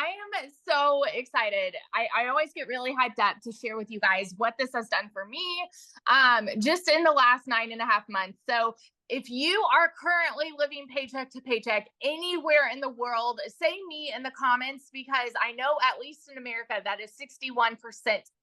I am so excited. I always get really hyped up to share with you guys what this has done for me just in the last 9.5 months. So if you are currently living paycheck to paycheck anywhere in the world, say me in the comments because I know at least in America that is 61%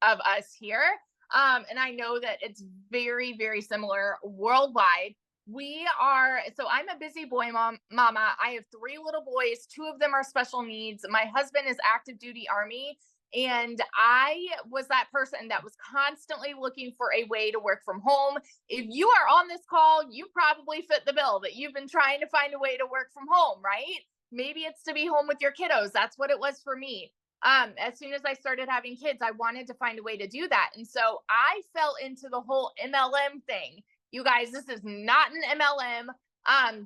of us here. And I know that it's very, very similar worldwide. So I'm a busy boy mama. I have three little boys. Two of them are special needs. My husband is active duty Army. And I was that person that was constantly looking for a way to work from home. If you are on this call, you probably fit the bill that you've been trying to find a way to work from home, right? Maybe it's to be home with your kiddos. That's what it was for me. As soon as I started having kids, I wanted to find a way to do that. And so I fell into the whole MLM thing. You guys, this is not an MLM.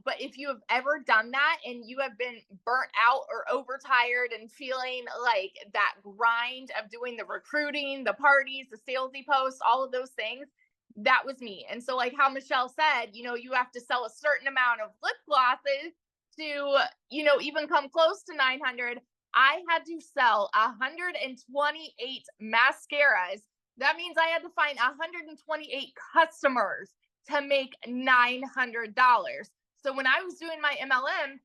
But if you have ever done that and you have been burnt out or overtired and feeling like that grind of doing the recruiting, the parties, the salesy posts, all of those things, that was me. And so, like how Michelle said, you have to sell a certain amount of lip glosses to, even come close to 900. I had to sell 128 mascaras. That means I had to find 128 customers to make $900. So when I was doing my MLM,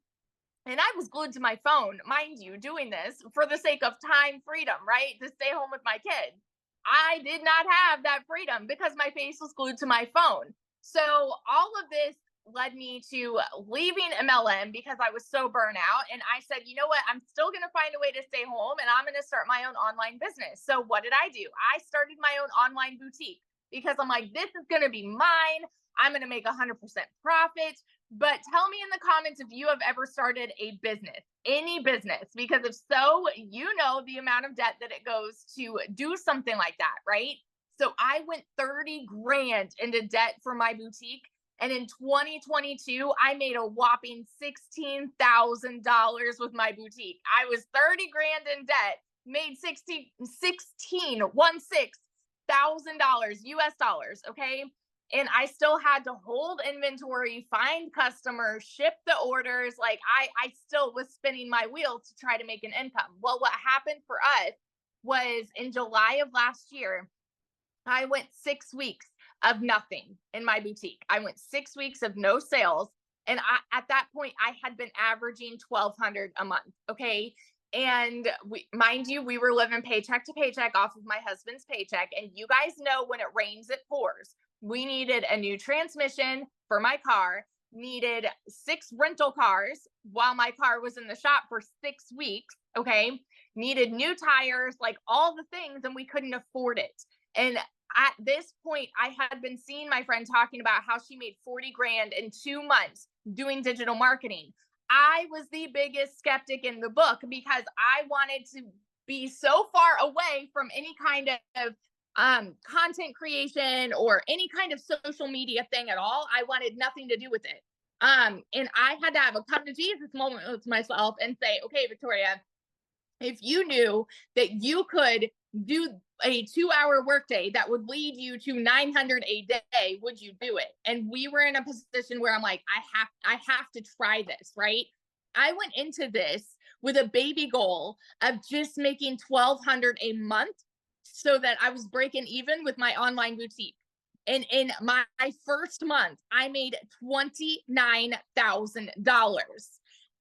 and I was glued to my phone, mind you, doing this for the sake of time freedom, right? To stay home with my kids. I did not have that freedom because my face was glued to my phone. So all of this led me to leaving MLM because I was so burnt out. And I said, you know what? I'm still going to find a way to stay home and I'm going to start my own online business. So what did I do? I started my own online boutique because I'm like, this is going to be mine. I'm going to make 100% profit. But tell me in the comments if you have ever started a business, any business, because if so, you know the amount of debt that it goes to do something like that, right? So I went 30 grand into debt for my boutique. And in 2022, I made a whopping $16,000 with my boutique. I was 30 grand in debt, made $16,000 US dollars. Okay. And I still had to hold inventory, find customers, ship the orders. Like I still was spinning my wheels to try to make an income. Well, what happened for us was in July of last year, I went 6 weeks of nothing in my boutique. I went 6 weeks of no sales. And at that point, I had been averaging 1,200 a month. Okay. And mind you, we were living paycheck to paycheck off of my husband's paycheck. And you guys know when it rains, it pours. We needed a new transmission for my car, needed 6 rental cars while my car was in the shop for 6 weeks. Okay. Needed new tires, like all the things, and we couldn't afford it. And at this point, I had been seeing my friend talking about how she made 40 grand in 2 months doing digital marketing. I was the biggest skeptic in the book because I wanted to be so far away from any kind of content creation or any kind of social media thing at all. I wanted nothing to do with it. And I had to have a come to Jesus moment with myself and say, okay, Victoria, if you knew that you could do a 2-hour workday that would lead you to 900 a day, would you do it? And we were in a position where I'm like, I have to try this, right? I went into this with a baby goal of just making 1,200 a month so that I was breaking even with my online boutique. And in my first month, I made $29,000.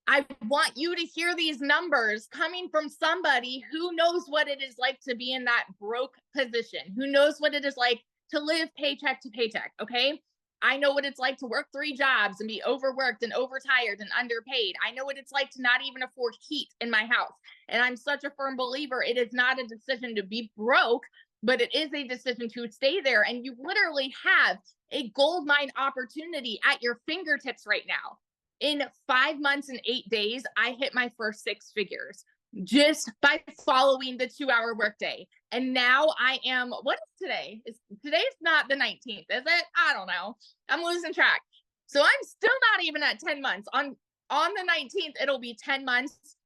I want you to hear these numbers coming from somebody who knows what it is like to be in that broke position, who knows what it is like to live paycheck to paycheck. Okay. I know what it's like to work 3 jobs and be overworked and overtired and underpaid. I know what it's like to not even afford heat in my house. And I'm such a firm believer. It is not a decision to be broke, but it is a decision to stay there. And you literally have a gold mine opportunity at your fingertips right now. In 5 months and 8 days, I hit my first 6 figures just by following the 2-hour workday. And now I am, what is today? Today's not the 19th, is it? I don't know. I'm losing track. So I'm still not even at 10 months. On the 19th, it'll be 10 months.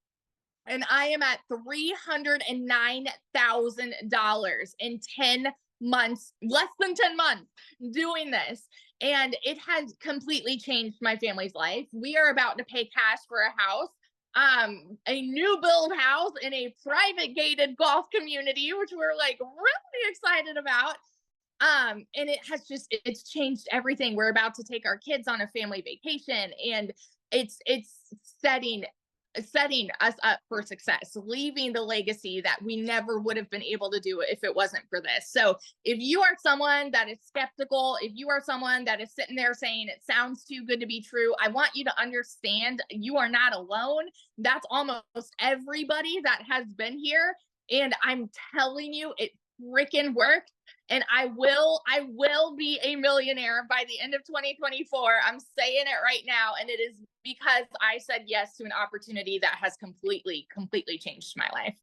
And I am at $309,000 in 10 months, less than 10 months doing this. And it has completely changed my family's life. We are about to pay cash for a house. a new build house in a private gated golf community, which we're like really excited about. And it's changed everything. We're about to take our kids on a family vacation, and it's setting us up for success, leaving the legacy that we never would have been able to do if it wasn't for this. So if you are someone that is skeptical, if you are someone that is sitting there saying it sounds too good to be true, I want you to understand you are not alone. That's almost everybody that has been here. And I'm telling you, it freaking worked. And I will be a millionaire by the end of 2024. I'm saying it right now. And it is because I said yes to an opportunity that has completely changed my life.